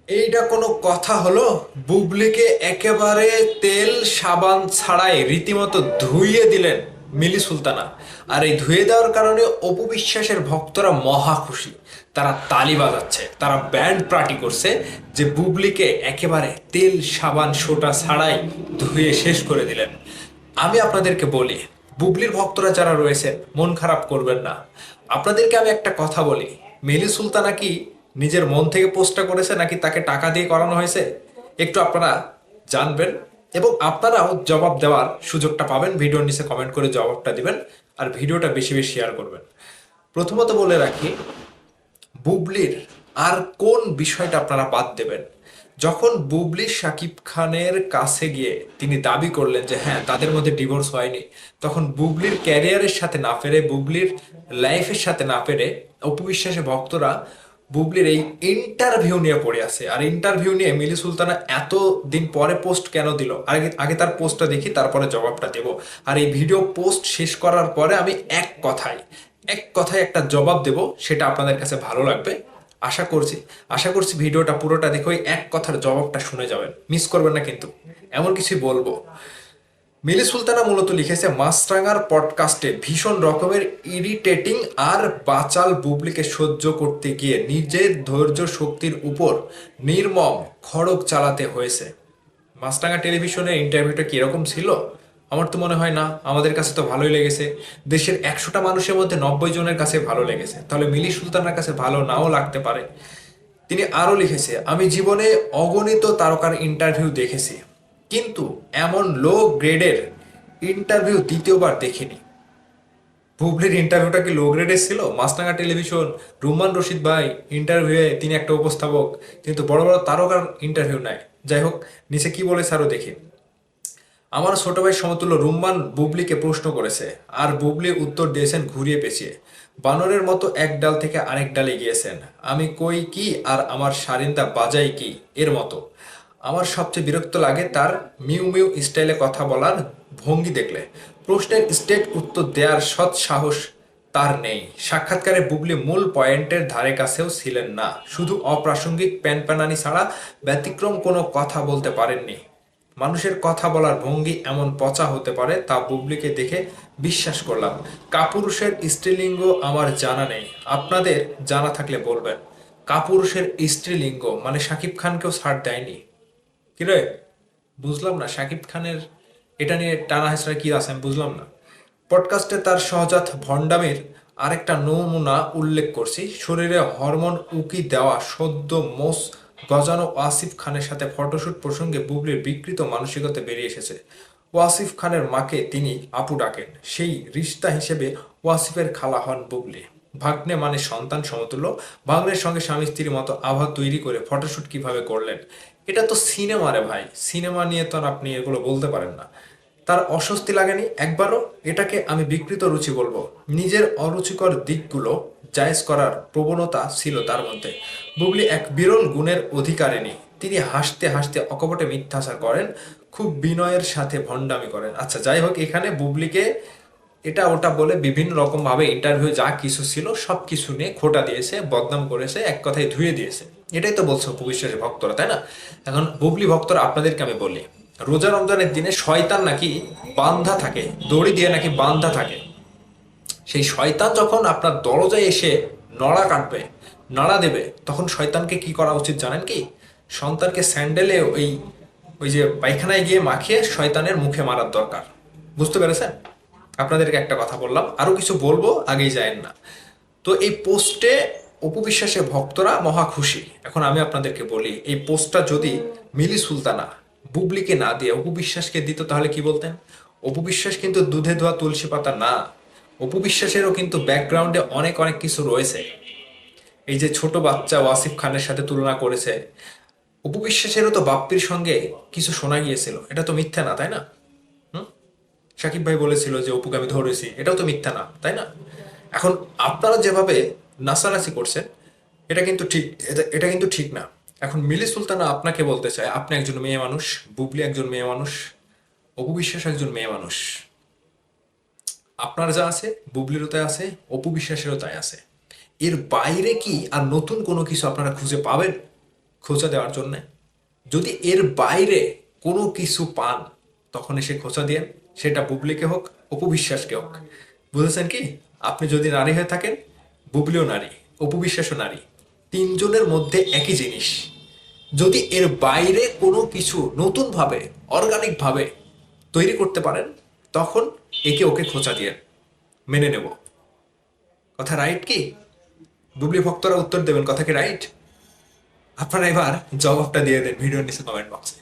এইটা কোনো কথা হলো? বুবলিকে একেবারে তেল সাবান ছাড়াই রীতিমতো ধুইয়ে দিলেন মিলি সুলতানা। আর এই ধুয়ে দেওয়ার কারণে অপু বিশ্বাসের ভক্তরা মহা খুশি। তারা তালি বাজাচ্ছে, তারা ব্যান্ড পার্টি করছে যে বুবলিকে একেবারে তেল সাবান সোটা ছাড়াই ধুয়ে শেষ করে দিলেন। আমি আপনাদেরকে বলি, বুবলির ভক্তরা যারা রয়েছে মন খারাপ করবেন না। আপনাদেরকে আমি একটা কথা বলি, মিলি সুলতানা কি নিজের মন থেকে পোস্টটা করেছে নাকি তাকে টাকা দিয়ে করানো হয়েছে? একটু আপনারা জানবেন এবং আপনারাও জবাব দেওয়ার সুযোগটা পাবেন। ভিডিওর নিচে কমেন্ট করে জবাবটা দিবেন আর ভিডিওটা বেশি বেশি শেয়ার করবেন। প্রথমত বলে রাখি, বুবলির আর কোন বিষয়টা আপনারা বাদ দেবেন? যখন বুবলি শাকিব খানের কাছে গিয়ে তিনি দাবি করলেন যে হ্যাঁ তাদের মধ্যে ডিভোর্স হয়নি, তখন বুবলির ক্যারিয়ারের সাথে না পেরে, বুবলির লাইফের সাথে না পেরে অপু বিশ্বাসের ভক্তরা বুবলির এই ইন্টারভিউ নিয়ে পড়ে আছে। আর ইন্টারভিউ নিয়ে মিলি সুলতানা এত দিন পরে পোস্ট কেন দিল? আগে আগে তার পোস্টটা দেখি, তারপরে জবাবটা দেব। আর এই ভিডিও পোস্ট শেষ করার পরে আমি এক কথায় একটা জবাব দেব, সেটা আপনাদের কাছে ভালো লাগবে। আশা করছি ভিডিওটা পুরোটা দেখে ওই এক কথার জবাবটা শুনে যাবেন, মিস করবেন না কিন্তু। এমন কিছুই বলবো। মিলি সুলতানা মূলত লিখেছে মাছরাঙার পডকাস্টে ভীষণ রকমের ইরিটেটিং আর বাচাল বুবলিকে সহ্য করতে গিয়ে নিজের ধৈর্য শক্তির উপর নির্মম খড়গ চালাতে হয়েছে। মাছরাঙা টেলিভিশনের ইন্টারভিউটা কিরকম ছিল? আমার তো মনে হয় না, আমাদের কাছে তো ভালোই লেগেছে। দেশের 100টা মানুষের মধ্যে 90 জনের কাছে ভালো লেগেছে, তাহলে মিলি সুলতানার কাছে ভালো নাও লাগতে পারে। তিনি আরো লিখেছে, আমি জীবনে অগণিত তারকার ইন্টারভিউ দেখেছি, কিন্তু এমন লো গ্রেডের ইন্টারভিউ দ্বিতীয়বার দেখিনি। বুবলির ইন্টারভিউটা কি লো গ্রেডের ছিল? মাছরাঙা টেলিভিশন, রুম্মান রশিদ ভাই ইন্টারভিউয়ে তিনি একটা উপস্থাপক, কিন্তু বড় বড় তারকার ইন্টারভিউ নেয়। যাই হোক, নিচে কি বলেছে আরো দেখি। আমার ছোট ভাই সমতুল্য রুম্মান বুবলিকে প্রশ্ন করেছে, আর বুবলি উত্তর দিয়েছেন ঘুরিয়ে পেঁচিয়ে। বানরের মতো এক ডাল থেকে আরেক ডালে গিয়েছেন, আমি কই কি আর আমার সারিন্দা বাজাই কি এর মতো। আমার সবচেয়ে বিরক্ত লাগে তার মিউ মিউ স্টাইলে কথা বলার ভঙ্গি দেখলে। প্রশ্নের স্টেট উত্তর দেওয়ার সৎ সাহস তার নেই। সাক্ষাৎকারে বুবলি মূল পয়েন্টের ধারে কাছেও ছিলেন না, শুধু অপ্রাসঙ্গিক প্যানপ্যানানি ছাড়া ব্যতিক্রম কোনো কথা বলতে পারেননি। মানুষের কথা বলার ভঙ্গি এমন পচা হতে পারে তা বুবলিকে দেখে বিশ্বাস করলাম। কাপুরুষের স্ত্রীলিঙ্গ আমার জানা নেই, আপনাদের জানা থাকলে বলবেন। কাপুরুষের স্ত্রীলিঙ্গ মানে শাকিব খানকেও ছাড় দেয়নি? কিরে, বুঝলাম না শাকিব খানের এটা নিয়ে টানা হেঁচড়া কি আছে, আমি বুঝলাম না। পডকাস্টে তার সহজাত ভণ্ডামির আরেকটা নমুনা উল্লেখ করছি। শরীরে হরমোন উকি দেওয়া সদ্য মোস গজানো ওয়াসিফ খানের সাথে ফটোশুট প্রসঙ্গে বুবলির বিকৃত মানসিকতা বেরিয়ে এসেছে। ওয়াসিফ খানের মাকে তিনি আপু ডাকেন, সেই রিশতা হিসেবে ওয়াসিফের খালা হন বুবলি। ভাগ্নে মানে সন্তান সমতুল্য। ভাগ্নের সঙ্গে স্বামী স্ত্রীর মতো আভা তৈরি করে ফটোশুট কিভাবে করলেন? এটা তো সিনেমা রে ভাই, সিনেমা নিয়ে তো আর আপনি এগুলো বলতে পারেন না। তার অস্বস্তি লাগেনি একবারও? এটাকে আমি বিকৃত রুচি বলবো। নিজের অরুচিকর দিকগুলো জায়েজ করার প্রবণতা ছিল তার মধ্যে। বুবলি এক বিরল গুণের অধিকারিণী। তিনি হাসতে হাসতে অকপটে মিথ্যাচার করেন, খুব বিনয়ের সাথে ভণ্ডামি করেন। আচ্ছা যাই হোক, এখানে বুবলিকে এটা ওটা বলে বিভিন্ন রকম ভাবে ইন্টারভিউ যা কিছু ছিল সব কিছু নিয়ে খোটা দিয়েছে, বদনাম করেছে, এক কথায় ধুয়ে দিয়েছে। এটাই তো বলছে অপু বিশ্বাসের ভক্তরা, তাই না? এখন বুবলি ভক্তরা আপনাদেরকে আমি বলি, রোজা রমজানের দিনে শয়তান নাকি বান্ধা থাকে, দড়ি দিয়ে নাকি বান্ধা থাকে। সেই শয়তান যখন আপনার দরজায় এসে নড়া কাটবে, নাড়া দেবে, তখন শয়তানকে কি করা উচিত জানেন কি? সন্তানকে স্যান্ডেলে ওই ওই যে পায়খানায় গিয়ে মাখিয়ে শয়তানের মুখে মারার দরকার। বুঝতে পেরেছেন? আপনাদেরকে একটা কথা বললাম, আরো কিছু বলবো, আগেই যায়েন না। তো এই পোস্টে অপু বিশ্বাসের ভক্তরা মহা খুশি। এখন আমি আপনাদেরকে বলি, এই পোস্টটা যদি মিলি সুলতানা বুবলিকে না দিয়ে অপু বিশ্বাসকে দিত তাহলে কি বলতেন? অপু বিশ্বাস কিন্তু দুধে ধোয়া তুলসী পাতা না। অপু বিশ্বাসেরও কিন্তু ব্যাকগ্রাউন্ডে অনেক অনেক কিছু রয়েছে। এই যে ছোট বাচ্চা ওয়াসিফ খানের সাথে তুলনা করেছে, অপু বিশ্বাসেরও তো বাপ্পির সঙ্গে কিছু শোনা গিয়েছিল, এটা তো মিথ্যা না, তাই না? হুম? সাকিব ভাই বলেছিল যে অপুকে আমি ধরেছি, এটাও তো মিথ্যা না, তাই না? এখন আপনারা যেভাবে নাচানাচি করছেন, এটা কিন্তু ঠিক, এটা কিন্তু ঠিক না। এখন মিলি সুলতানা আপনাকে বলতে চায়, আপনি একজন মেয়ে মানুষ, বুবলি একজন মেয়ে মানুষ, অপু বিশ্বাস একজন মেয়ে মানুষ। আপনার যা আছে বুবলিরও তাই আছে, অপু বিশ্বাসেরও তাই আছে। এর বাইরে কি আর নতুন কোনো কিছু আপনারা খুঁজে পাবেন? খোঁচা দেওয়ার জন্য? যদি এর বাইরে কোনো কিছু পান তখন এসে খোঁচা দিয়েন, সেটা বুবলিকে হোক অপবিশ্বাসকে হোক। বুঝেছেন কি? আপনি যদি নারী হয়ে থাকেন, বুবলিও নারী, অপবিশ্বাসও নারী, তিনজনের মধ্যে একই জিনিস। যদি এর বাইরে কোনো কিছু নতুন ভাবে, অর্গানিক ভাবে তৈরি করতে পারেন, তখন একে ওকে খোঁচা দিয়ে মেনে নেব। কথা রাইট কি? বুবলি ভক্তরা উত্তর দেবেন, কথা কি রাইট? আপনারা এবার জবাবটা দিয়ে দেন ভিডিওর নিচে কমেন্ট বক্সে।